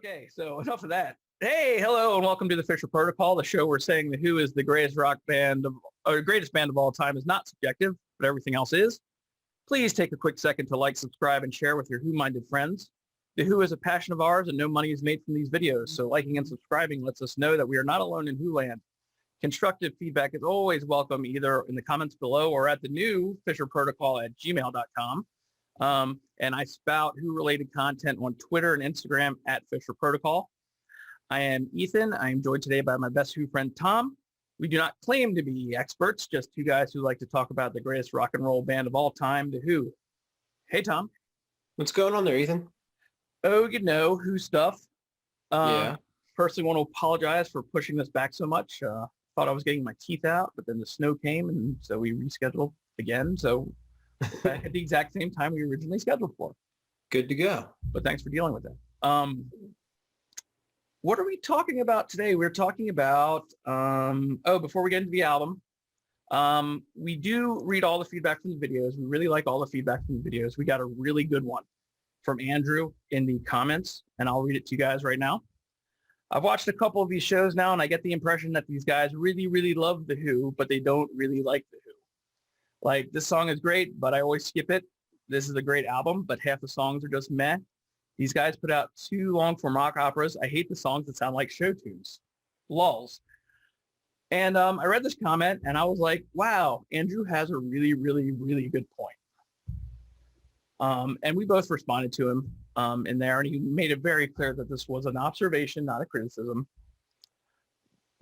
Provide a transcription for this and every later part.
Okay, so enough of that. Hey, hello, and welcome to the Fisher Protocol, the show where saying the Who is the greatest rock band of, or greatest band of all time is not subjective, but everything else is. Please take a quick second to like, subscribe, and share with your Who-minded friends. The Who is a passion of ours, and no money is made from these videos, so liking and subscribing lets us know that we are not alone in Who land. Constructive feedback is always welcome, either in the comments below or at the new fisherprotocol@gmail.com. And I spout Who-related content on Twitter and Instagram at Fisher Protocol. I am Ethan. I am joined today by my best Who friend, Tom. We do not claim to be experts, just two guys who like to talk about the greatest rock and roll band of all time, The Who. Hey, Tom. What's going on there, Ethan? Oh, you know, Who stuff. Yeah. Personally want to apologize for pushing this back so much. Thought I was getting my teeth out, but then the snow came, and so we rescheduled again. So back at the exact same time we originally scheduled for. Good to go. But thanks for dealing with that. What are we talking about today? We're talking about, before we get into the album, we do read all the feedback from the videos. We really like all the feedback from the videos. We got a really good one from Andrew in the comments, and I'll read it to you guys right now. I've watched a couple of these shows now, and I get the impression that these guys really, really love The Who, but they don't really like The Who. Like, this song is great, but I always skip it. This is a great album, but half the songs are just meh. These guys put out 2 long-form rock operas. I hate the songs that sound like show tunes. Lulz. And I read this comment, and I was like, wow, Andrew has a really, really, really good point. And we both responded to him in there, and he made it very clear that this was an observation, not a criticism.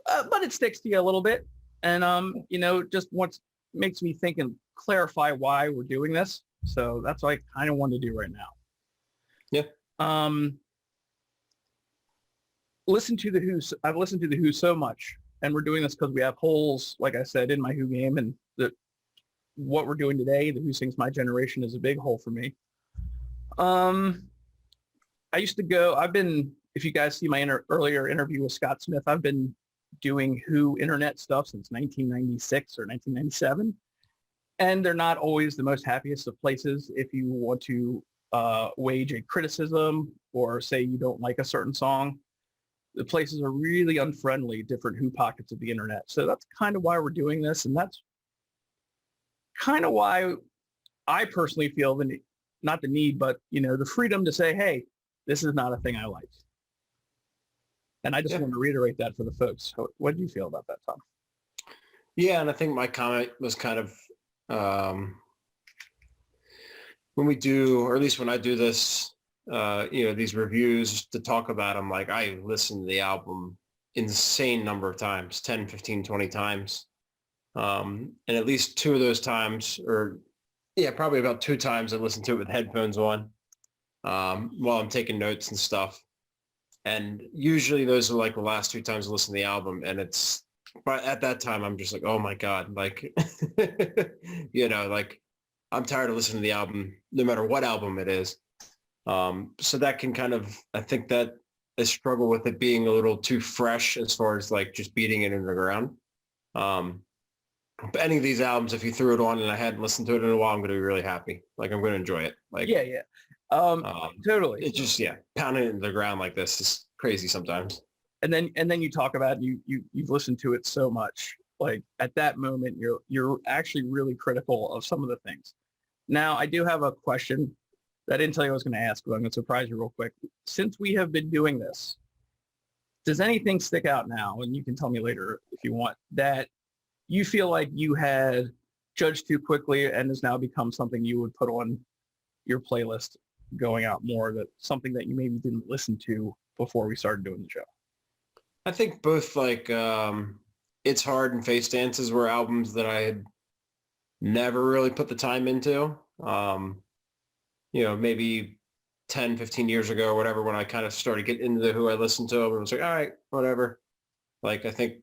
But it sticks to you a little bit. And, just makes me think and clarify why we're doing this. So that's what I kind of want to do right now. Yeah. Listen to The Who. I've listened to The Who so much, and we're doing this because we have holes, like I said, in my Who game, and what we're doing today, The Who Sings My Generation, is a big hole for me. I used to go, if you guys see my earlier interview with Scott Smith, I've been doing Who internet stuff since 1996 or 1997. And they're not always the most happiest of places if you want to wage a criticism or say you don't like a certain song. The places are really unfriendly, different Who pockets of the internet. So that's kind of why we're doing this. And that's kind of why I personally feel not the need, but, the freedom to say, hey, this is not a thing I like. And I just want to reiterate that for the folks. What do you feel about that, Tom? Yeah, and I think my comment was kind of when we do, or at least when I do this, these reviews to talk about them, like I listen to the album insane number of times, 10, 15, 20 times. And at least 2 of those times, probably about 2 times I listened to it with headphones on while I'm taking notes and stuff. And usually those are like the last 2 times I listen to the album, and but at that time I'm just like, oh my God, like, like I'm tired of listening to the album, no matter what album it is. So that can kind of, I think that I struggle with it being a little too fresh as far as like just beating it in the ground. But any of these albums, if you threw it on and I hadn't listened to it in a while, I'm going to be really happy. Like, I'm going to enjoy it. Like, yeah. Totally. It's just, pounding it into the ground like this is crazy sometimes. And then you talk about you've listened to it so much. Like, at that moment, you're actually really critical of some of the things. Now, I do have a question that I didn't tell you I was going to ask, but I'm going to surprise you real quick. Since we have been doing this, does anything stick out now? And you can tell me later if you want, that you feel like you had judged too quickly and has now become something you would put on your playlist going out more, that something that you maybe didn't listen to before we started doing the show? I think both, like, It's Hard and Face Dances were albums that I had never really put the time into. Maybe 10, 15 years ago or whatever, when I kind of started getting into the Who, I listened to them and was like, all right, whatever. Like, I think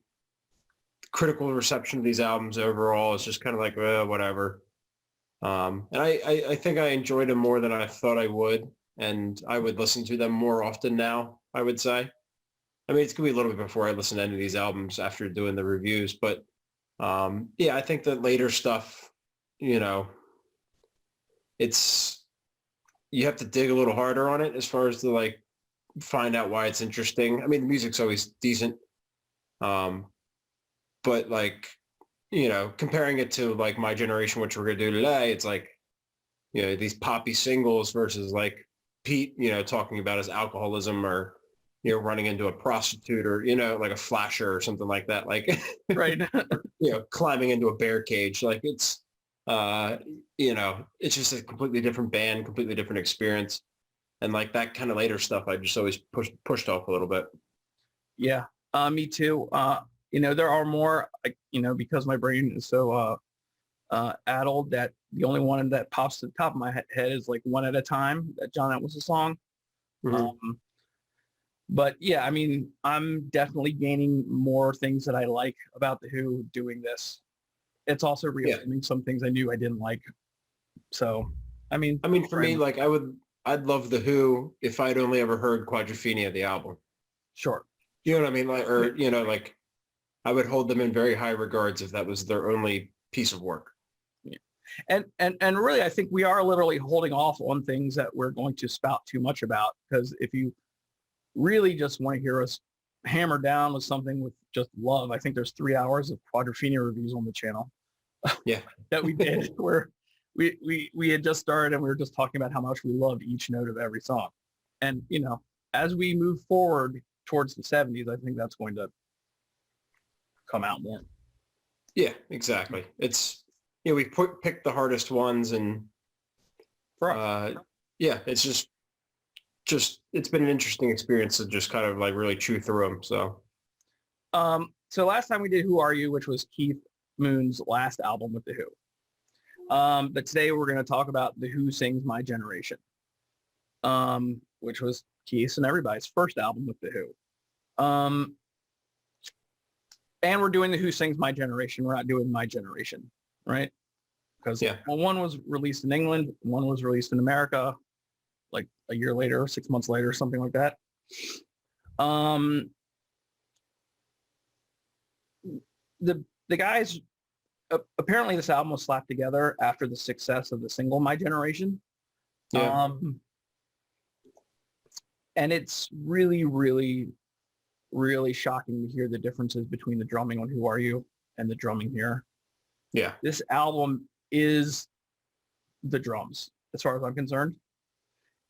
critical reception of these albums overall is just kind of like, whatever. And I think I enjoyed them more than I thought I would, and I would listen to them more often now, I would say. I mean, it's going to be a little bit before I listen to any of these albums after doing the reviews, but I think the later stuff, it's, you have to dig a little harder on it as far as the, like, find out why it's interesting. I mean, the music's always decent. But like, comparing it to like my generation, which we're going to do today, it's like, these poppy singles versus like Pete, talking about his alcoholism or, running into a prostitute or, like a flasher or something like that. Like, Right. climbing into a bear cage. Like it's, it's just a completely different band, completely different experience. And like that kind of later stuff, I just always pushed off a little bit. Yeah. Me too. There are more, because my brain is so addled that the only one that pops to the top of my head is like One at a Time, that John Entwistle song. Mm-hmm. But yeah, I mean, I'm definitely gaining more things that I like about The Who doing this. It's also reaffirming some things I knew I didn't like. So, I mean, for me, like I'd love The Who if I'd only ever heard Quadrophenia, the album. Sure. You know what I mean? Like, or, like I would hold them in very high regards if that was their only piece of work. Yeah. And really, I think we are literally holding off on things that we're going to spout too much about, because if you really just want to hear us hammer down with something with just love, I think there's 3 hours of Quadrophenia reviews on the channel. Yeah. That we did where we had just started and we were just talking about how much we loved each note of every song. And, as we move forward towards the 70s, I think that's going to come out more. Yeah, exactly. It's, we picked the hardest ones and it's just it's been an interesting experience to just kind of like really chew through them. So last time we did Who Are You, which was Keith Moon's last album with The Who. But today we're going to talk about The Who Sings My Generation, which was Keith's and everybody's first album with The Who. And we're doing The Who Sings My Generation. We're not doing My Generation, right? Because one was released in England, one was released in America, like a year later, 6 months later, something like that. The guys, apparently this album was slapped together after the success of the single My Generation. Yeah. And it's really, really, really shocking to hear the differences between the drumming on Who Are You and the drumming here. Yeah. This album is the drums, as far as I'm concerned.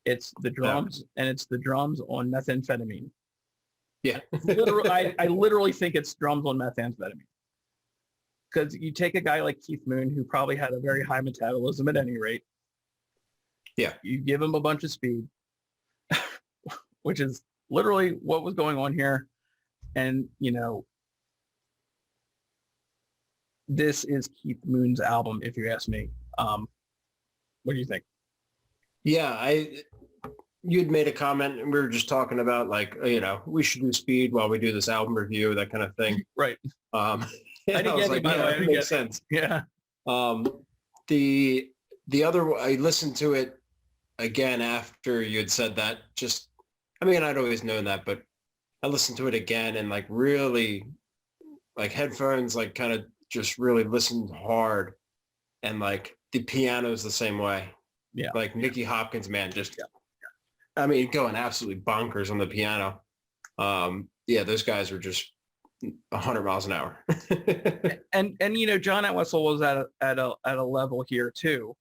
It's the drums, and it's the drums on methamphetamine. Yeah. Literally, I literally think it's drums on methamphetamine. Because you take a guy like Keith Moon, who probably had a very high metabolism at any rate. Yeah. You give him a bunch of speed, which is literally what was going on here. And, this is Keith Moon's album, if you ask me. What do you think? Yeah, you'd made a comment and we were just talking about like, we should do speed while we do this album review, that kind of thing. Right. I was like, that makes sense. Yeah. The other, I listened to it again after you had said that. I'd always known that, but I listened to it again and like really, like headphones, like kind of just really listened hard, and like the piano's the same way. Yeah. Like Nicky Hopkins, man, going absolutely bonkers on the piano. Those guys were just 100 miles an hour. and John Entwistle was at a level here too,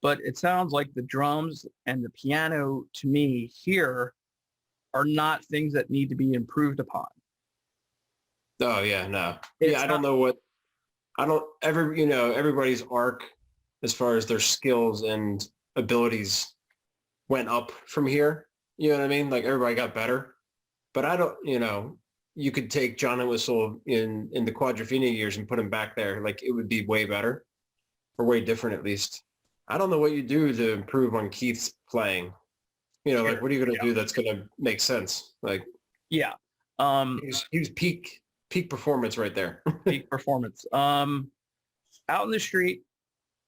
but it sounds like the drums and the piano to me here are not things that need to be improved upon. Oh yeah, no. Everybody's arc as far as their skills and abilities went up from here. You know what I mean? Like everybody got better, but you could take John Entwistle in the Quadrophenia years and put him back there. Like it would be way better, or way different at least. I don't know what you do to improve on Keith's playing. Like what are you going to do that's going to make sense? Like, yeah. He was peak performance right there. Peak performance. Out in the Street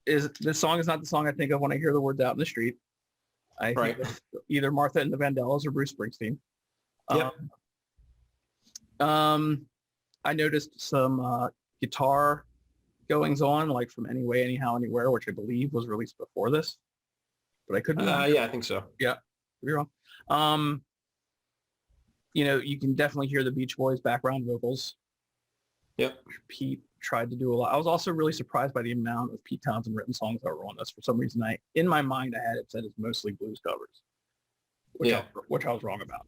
this song is not the song I think of when I hear the words Out in the Street. I think of either Martha and the Vandellas or Bruce Springsteen. Yep. I noticed some guitar goings on, like from Anyway, Anyhow, Anywhere, which I believe was released before this, but I could be wrong. Yeah, I think so. Yeah, could be wrong. you can definitely hear the Beach Boys background vocals. Yep. Pete tried to do a lot. I was also really surprised by the amount of Pete Townsend written songs that were on this. For some reason, in my mind, I had it said it's mostly blues covers, which I was wrong about.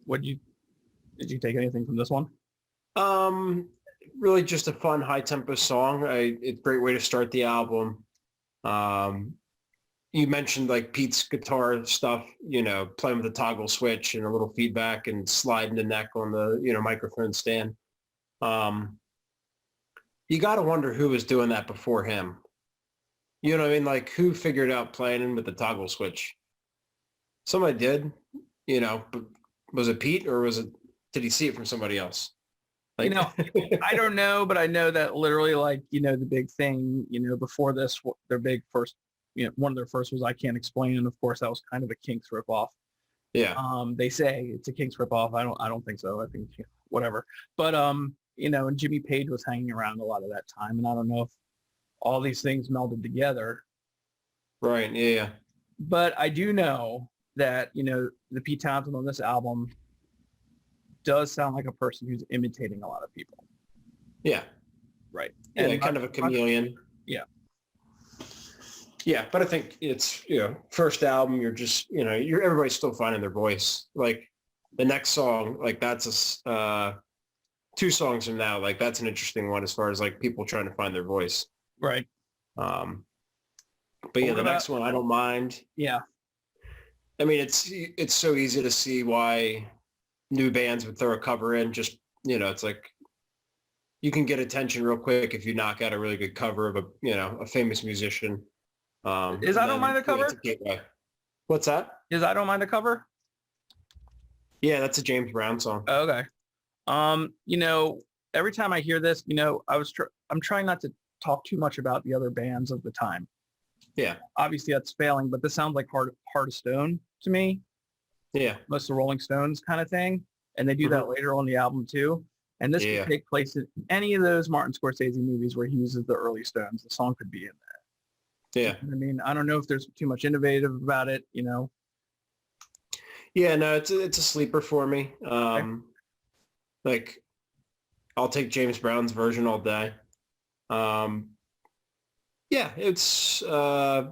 Did you take anything from this one? Really just a fun high tempo song. It's a great way to start the album. You mentioned like Pete's guitar stuff, playing with the toggle switch and a little feedback and sliding the neck on the, microphone stand. You got to wonder who was doing that before him. You know what I mean? Like who figured out playing with the toggle switch? Somebody did, but was it Pete or did he see it from somebody else? Like, I don't know, but I know that literally the big thing, before this, their big first, one of their first was I Can't Explain. And of course that was kind of a Kinks ripoff. Yeah. They say it's a Kinks ripoff. I don't think so. I think whatever. But, and Jimmy Page was hanging around a lot of that time. And I don't know if all these things melded together. Right. Yeah. But I do know that, the Pete Townsend on this album does sound like a person who's imitating a lot of people. Yeah. Right. Yeah, and kind of a chameleon. Yeah. Yeah, but I think it's, first album, you're just, everybody's still finding their voice. Like the next song, like that's 2 songs from now, like that's an interesting one as far as like people trying to find their voice. Right. But yeah, the next one, I don't mind. Yeah. I mean, it's so easy to see why new bands would throw a cover in. Just, it's like you can get attention real quick if you knock out a really good cover of a famous musician. Is I Don't Mind the Cover? What's that? Is I Don't Mind the Cover? Yeah, that's a James Brown song. Okay. Every time I hear this, I'm trying not to talk too much about the other bands of the time. Yeah. Obviously that's failing, but this sounds like Heart of Stone to me. Yeah. Most of the Rolling Stones kind of thing. And they do that later on the album too. And this could take place in any of those Martin Scorsese movies where he uses the early Stones. The song could be in there. Yeah. I mean, I don't know if there's too much innovative about it, Yeah, no, it's a sleeper for me. Like I'll take James Brown's version all day. Yeah, it's okay.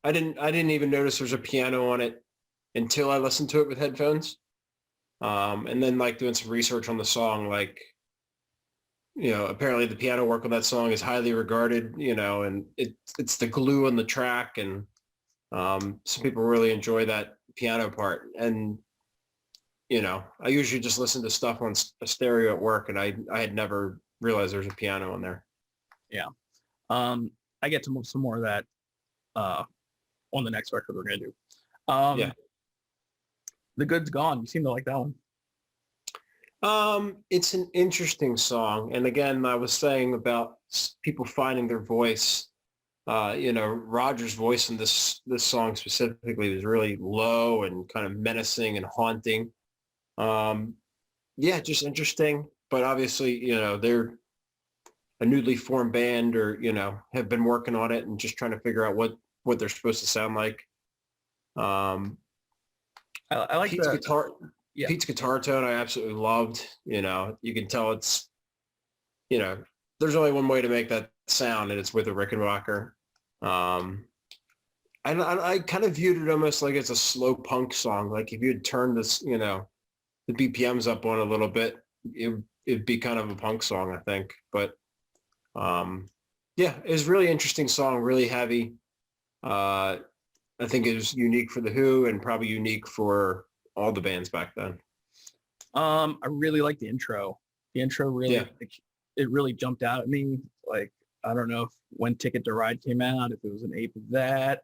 I didn't even notice there's a piano on it until I listened to it with headphones. And then like doing some research on the song, like, apparently the piano work on that song is highly regarded, and it's the glue on the track. And some people really enjoy that piano part. And, I usually just listen to stuff on a stereo at work, and I had never realized there's a piano on there. Yeah. I get to move some more of that on the next record we're going to do. Yeah. The Good's Gone. You seem to like that one. It's an interesting song. And again, I was saying about people finding their voice. Roger's voice in this song specifically was really low and kind of menacing and haunting. Yeah, just interesting. But obviously, they're a newly formed band, or, have been working on it and just trying to figure out what they're supposed to sound like. I like Pete's the guitar. Yeah. Pete's guitar tone I absolutely loved. You can tell it's, there's only one way to make that sound, and it's with a Rickenbacker. I kind of viewed it almost like it's a slow punk song. Like if you had turned this, the BPMs up on a little bit, it'd be kind of a punk song, I think. But yeah, it was a really interesting song, really heavy. I think it was unique for The Who and probably unique for all the bands back then. I really like the intro. The intro really, it really jumped out at me. Like, I don't know if when Ticket to Ride came out, if it was an ape of that,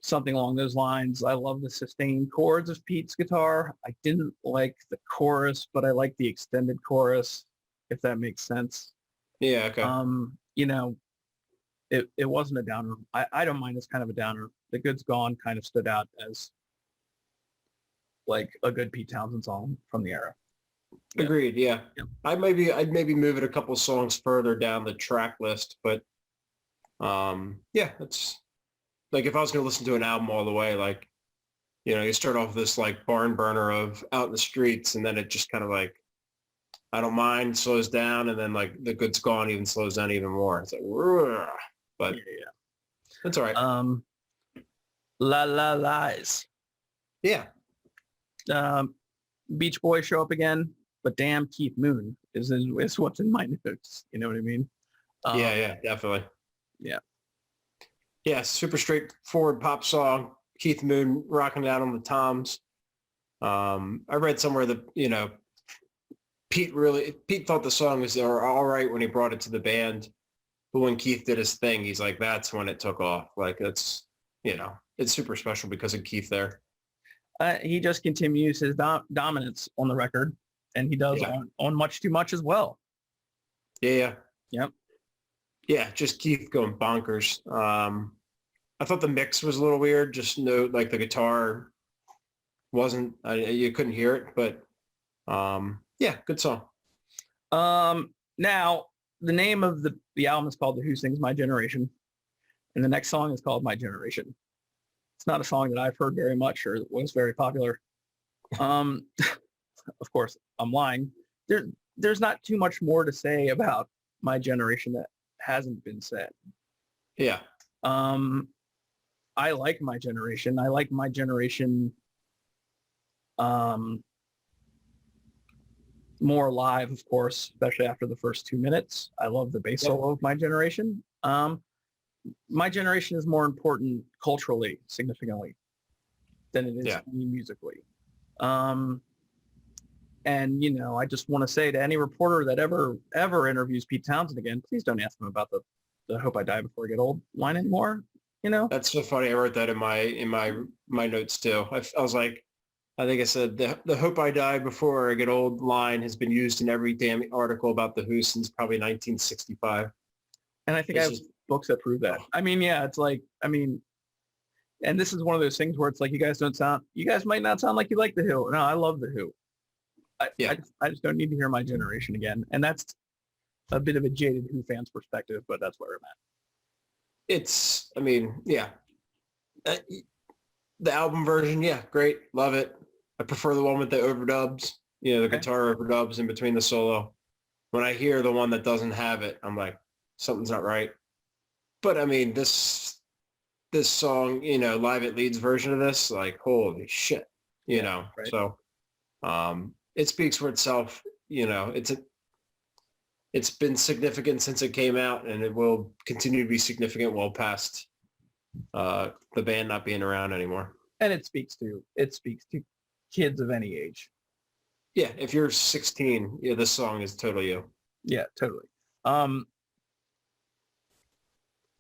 something along those lines. I love the sustained chords of Pete's guitar. I didn't like the chorus, but I like the extended chorus, if that makes sense. Yeah. Okay. It wasn't a downer. I don't mind this kind of a downer. The Good's Gone kind of stood out as like a good Pete Townsend song from the era. Yeah. Agreed. Yeah. I'd maybe move it a couple songs further down the track list, but yeah, it's like if I was going to listen to an album all the way, like, You start off this like barn burner of Out in the Streets, and then it just kind of like, I Don't Mind slows down, and then like The Good's Gone even slows down even more. It's like, "Rrr." But Yeah. that's all right. La La Lies. Yeah. Beach Boys show up again, but damn, Keith Moon is what's in my notes. You know what I mean? Yeah, definitely. Yeah. Yeah, super straightforward pop song. Keith Moon rocking it out on the toms. I read somewhere that, Pete thought the song was all right when he brought it to the band. But when Keith did his thing, he's like, that's when it took off. Like, it's super special because of Keith there. He just continues his dominance on the record, and he does on Much Too Much as well. Yeah. Yep. Yeah, just Keith going bonkers. I thought the mix was a little weird. Just like the guitar wasn't, you couldn't hear it, but yeah, good song. Now the name of the album is called The Who Sings My Generation, and the next song is called My Generation. It's not a song that I've heard very much or was very popular. Of course, I'm lying. There's not too much more to say about My Generation that hasn't been said. Yeah. I like My Generation. I like My Generation more live, of course, especially after the first 2 minutes. I love the bass solo of My Generation. My Generation is more important culturally, significantly, than it is musically. And, I just want to say to any reporter that ever interviews Pete Townshend again, please don't ask him about the Hope I Die Before I Get Old line anymore. That's so funny. I wrote that in my notes too. I was like, I think I said the Hope I Die Before I Get Old line has been used in every damn article about the Who since probably 1965. And I think I have books that prove that. I mean, yeah, it's like, and this is one of those things where it's like, you guys might not sound like you like the Who. No, I love the Who. I just don't need to hear My Generation again. And that's a bit of a jaded Who fans perspective, but that's where I'm at. The album version, great. Love it. I prefer the one with the overdubs, the guitar overdubs in between the solo. When I hear the one that doesn't have it, I'm like, something's not right. But this song, Live at Leeds version of this, like, holy shit, Right. So it speaks for itself. It's been significant since it came out, and it will continue to be significant well past the band not being around anymore. And it speaks to kids of any age. Yeah, if you're 16, this song is totally you. Yeah, totally.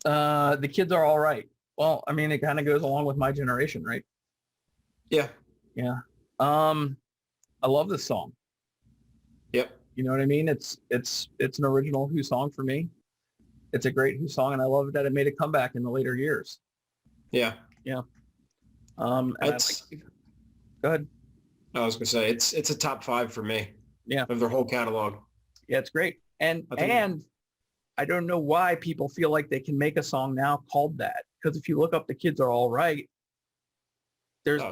The Kids Are All Right. Well, it kind of goes along with My Generation, right? Yeah. Yeah. I love this song. Yep. You know what I mean? It's an original Who song for me. It's a great Who song, and I love that it made a comeback in the later years. Yeah. Yeah. Go ahead. I was gonna say it's a top 5 for me. Yeah. Of their whole catalog. Yeah, it's great. And I don't know why people feel like they can make a song now called that. Because if you look up The Kids Are All Right, there's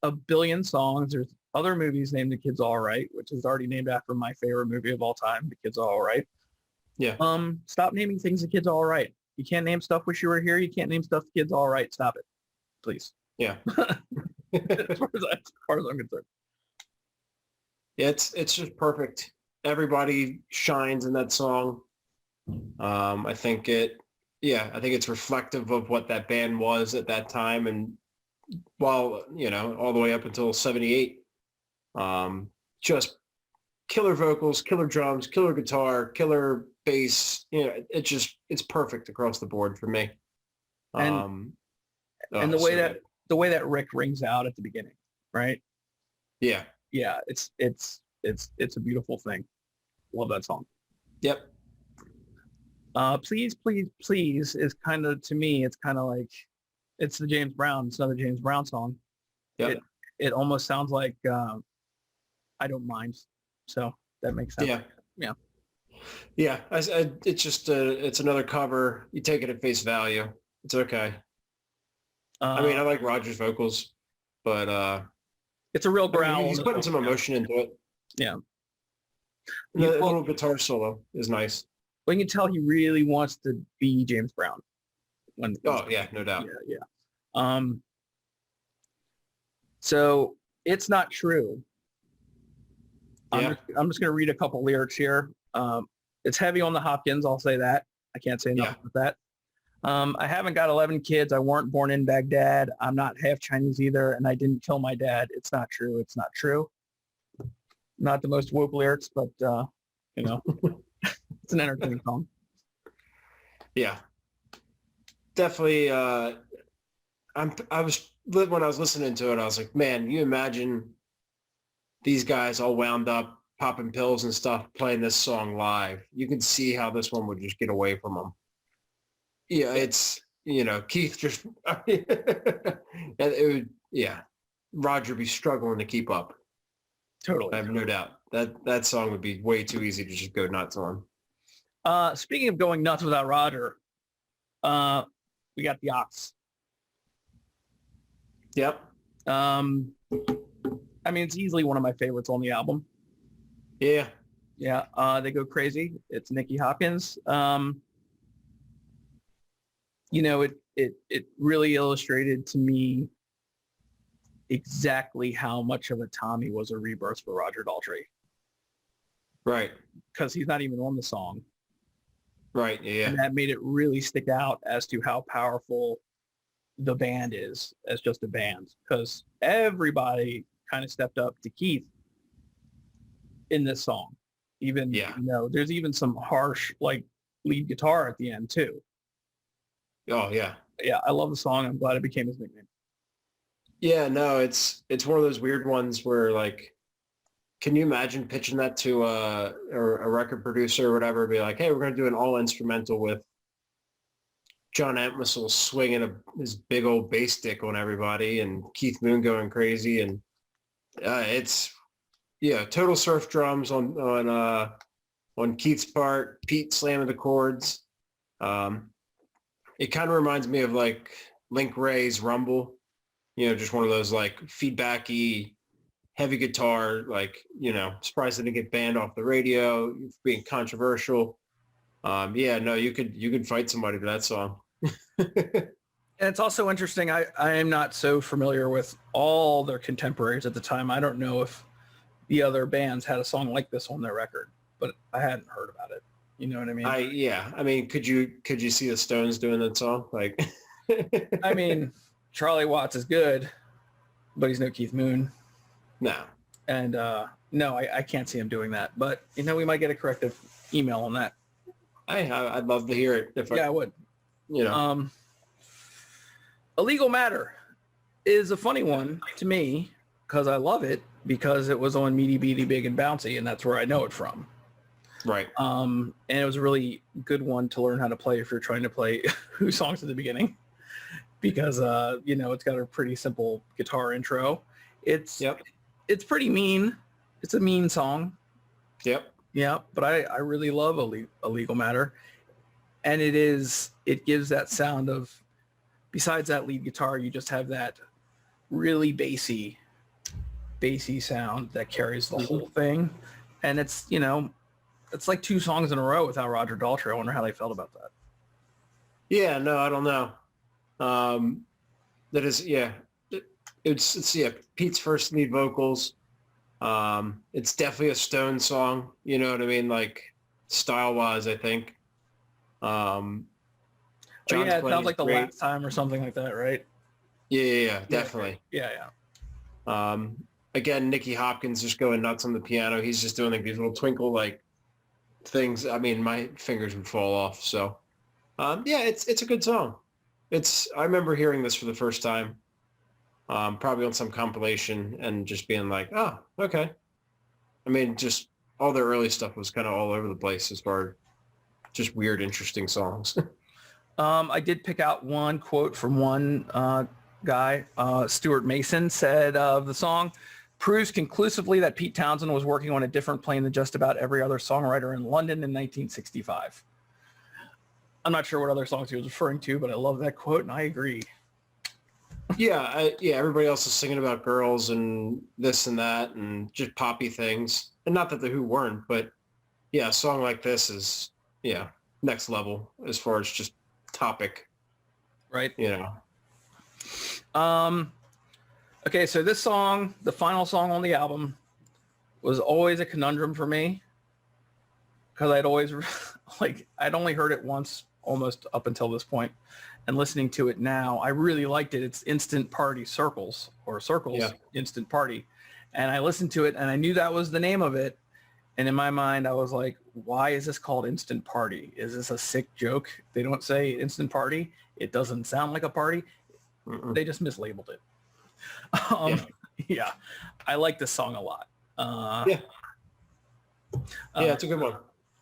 a billion songs. There's other movies named The Kids Are All Right, which is already named after my favorite movie of all time, The Kids Are All Right. Yeah. Stop naming things The Kids Are All Right. You can't name stuff Wish You Were Here. You can't name stuff The Kids Are All Right. Stop it, please. Yeah. as far as I'm concerned. Yeah, it's just perfect. Everybody shines in that song. I think it's reflective of what that band was at that time, and while all the way up until 78, just killer vocals, killer drums, killer guitar, killer bass. It's perfect across the board for me. And the way that Rick rings out at the beginning, right? Yeah. Yeah, it's a beautiful thing. Love that song. Yep. Please, Please, Please is kind of, to me, it's kind of like, it's the James Brown. It's another James Brown song. Yep. It almost sounds like I Don't Mind. So that makes sense. Yeah. Yeah. Yeah. It's just it's another cover. You take it at face value. It's okay. I like Roger's vocals. but It's a real I mean, growl. he's putting some emotion into it. Yeah. The little guitar solo is nice. Well, you can tell he really wants to be James Brown. Oh yeah, no doubt. Yeah. So It's Not True. Yeah. I'm just going to read a couple lyrics here. It's heavy on the Hopkins. I'll say that. I can't say enough with that. I haven't got 11 kids. I weren't born in Baghdad. I'm not half Chinese either, and I didn't kill my dad. It's not true. It's not true. Not the most woke lyrics, but it's an entertaining song. Yeah, definitely. When I was listening to it, I was like, man, you imagine these guys all wound up popping pills and stuff playing this song live. You can see how this one would just get away from them. Yeah, it's, Keith just, it would, Roger be struggling to keep up. Totally. I have no doubt that song would be way too easy to just go nuts on. Speaking of going nuts without Roger, we got the Ox. Yep. It's easily one of my favorites on the album. Yeah. Yeah. They go crazy. It's Nicky Hopkins. It really illustrated to me exactly how much of a Tommy was a rebirth for Roger Daltrey. Right. Because he's not even on the song. Right. Yeah. And that made it really stick out as to how powerful the band is as just a band. Because everybody kind of stepped up to Keith in this song. Even, there's even some harsh, lead guitar at the end too. Oh, yeah. Yeah, I love the song. I'm glad it became his nickname. Yeah, no, it's one of those weird ones where, can you imagine pitching that to a record producer or whatever, be like, hey, we're going to do an all instrumental with John Entwistle swinging his big old bass stick on everybody and Keith Moon going crazy. And it's, total surf drums on Keith's part, Pete slamming the chords. It kind of reminds me of Link Wray's Rumble, just one of those feedbacky, heavy guitar, surprised it didn't get banned off the radio, being controversial. You could fight somebody to that song. And it's also interesting. I am not so familiar with all their contemporaries at the time. I don't know if the other bands had a song like this on their record, but I hadn't heard about it. You know what I mean? Could you see the Stones doing that song? Charlie Watts is good, but he's no Keith Moon. No. And no, I can't see him doing that. But we might get a corrective email on that. I'd love to hear it. I would. Illegal Matter is a funny one to me because I love it because it was on Meaty Beaty Big and Bouncy, and that's where I know it from. Right. And it was a really good one to learn how to play if you're trying to play Who songs at the beginning, because it's got a pretty simple guitar intro. It's pretty mean. It's a mean song. Yep. Yeah, but I really love Illegal Matter, and it gives that sound of, besides that lead guitar, you just have that really bassy sound that carries the whole thing, and it's it's like 2 songs in a row without Roger Daltrey. I wonder how they felt about that. Yeah, no, I don't know. That is, it's Pete's first lead vocals. It's definitely a Stone song. You know what I mean? Style wise, I think. It sounds like the great. Last Time or something like that, right? Yeah, definitely. Yeah. Again, Nicky Hopkins just going nuts on the piano. He's just doing these little twinkle things. My fingers would fall off. So, it's a good song. I remember hearing this for the first time, probably on some compilation, and just being like, oh, okay. Just all their early stuff was kind of all over the place as far as just weird, interesting songs. I did pick out one quote from one guy. Stuart Mason said of the song, proves conclusively that Pete Townshend was working on a different plane than just about every other songwriter in London in 1965. I'm not sure what other songs he was referring to, but I love that quote, and I agree. Yeah, everybody else is singing about girls and this and that and just poppy things. And not that the Who weren't, but yeah, a song like this is, yeah, next level as far as just topic, Right. you know. Okay, so this song, the final song on the album, was always a conundrum for me because I'd always I'd only heard it once almost up until this point, and listening to it now, I really liked it. It's Instant Party Circles, or Circles, Yeah. Instant Party. And I listened to it and I knew that was the name of it. And in my mind, I was like, why is this called Instant Party? Is this a sick joke? They don't say Instant Party. It doesn't sound like a party. Mm-mm. They just mislabeled it. Yeah, I like this song a lot. Yeah, it's a good one.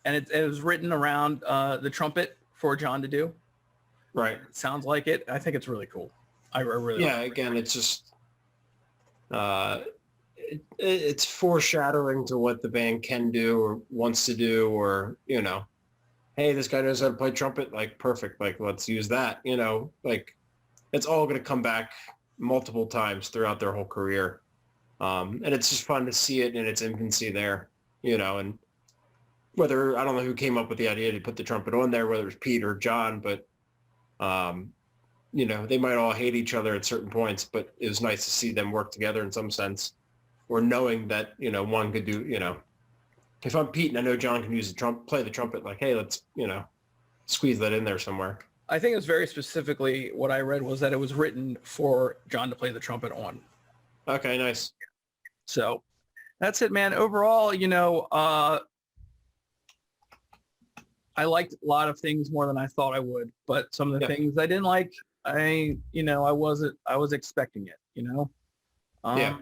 And it was written around the trumpet for John to do. Right. It sounds like it. I think it's really cool. I really Yeah, again, it's just it's foreshadowing to what the band can do or wants to do, or, you know, hey, this guy knows how to play trumpet, like, perfect, like, let's use that, you know, like, it's all going to come back multiple times throughout their whole career. And it's just fun to see it in its infancy there, you know, and whether, I don't know who came up with the idea to put the trumpet on there, whether it was Pete or John, but, you know, they might all hate each other at certain points, but it was nice to see them work together in some sense, or knowing that, you know, one could do, you know, if I'm Pete and I know John can use the play the trumpet, like, hey, let's, you know, squeeze that in there somewhere. I think it's very specifically what I read was that it was written for John to play the trumpet on. Okay, nice. So that's it, man. Overall, you know, I liked a lot of things more than I thought I would, but some of the things I didn't like, I was expecting it, you know? Yeah.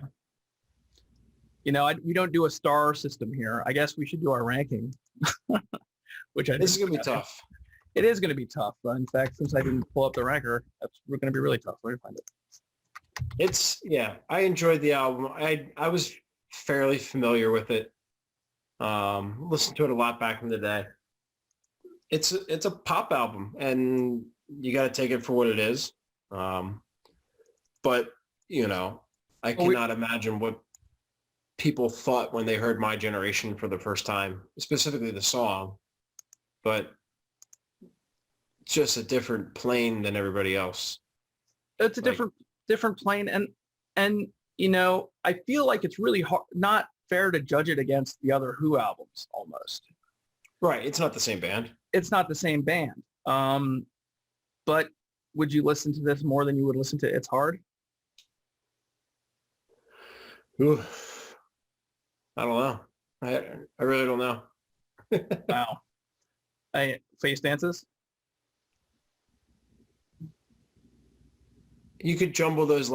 You know, we don't do a star system here. I guess we should do our ranking, which This is going to be tough. It is going to be tough. But in fact, since I didn't pull up the ranker, that's going to be really tough. Let me find it. Yeah, I enjoyed the album. I was fairly familiar with it. Listened to it a lot back in the day. It's a pop album, and you got to take it for what it is. But, you know, I cannot imagine what people thought when they heard My Generation for the first time, specifically the song, but just a different plane than everybody else. It's a different plane, and you know, I feel like it's really hard, not fair to judge it against the other Who albums almost. Right, it's not the same band. It's not the same band. But would you listen to this more than you would listen to It's Hard? Ooh. I don't know. I really don't know. Wow. Face Dances? You could jumble those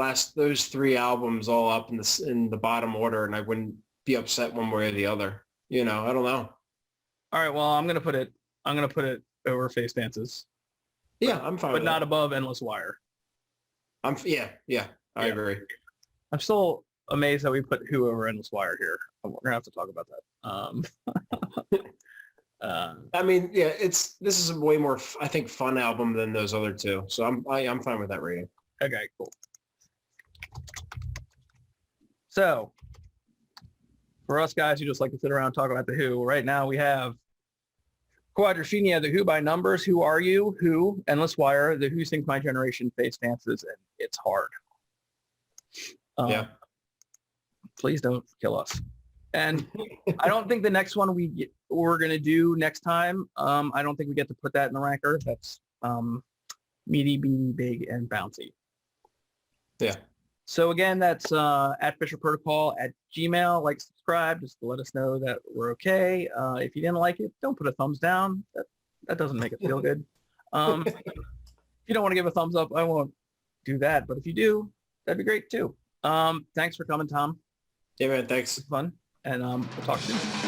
three albums all up in the bottom order, and I wouldn't be upset one way or the other. You know, I don't know. All right, well, I'm gonna put it over Face Dances. Yeah, I'm fine. But not above Endless Wire. I agree. I'm still amazed that we put Who over Endless Wire here. We're gonna have to talk about that. I mean, yeah, this is a way more, I think, fun album than those other two. So I'm fine with that rating. Okay, cool. So for us guys who just like to sit around and talk about the Who, right now we have Quadrophenia, the Who by Numbers, Who Are You, Who, Endless Wire, the Who Sings My Generation, Face Dances, and It's Hard. Yeah. Please don't kill us. And I don't think the next one we're going to do next time, I don't think we get to put that in the ranker. That's Meaty, Beady, Big, and Bouncy. Yeah. So again, that's at Fisher Protocol at Gmail. Like, subscribe, just to let us know that we're okay. If you didn't like it, don't put a thumbs down. That doesn't make it feel good. If you don't want to give a thumbs up, I won't do that. But if you do, that'd be great too. Thanks for coming, Tom. Yeah, man. Thanks. It was fun. And we'll talk soon.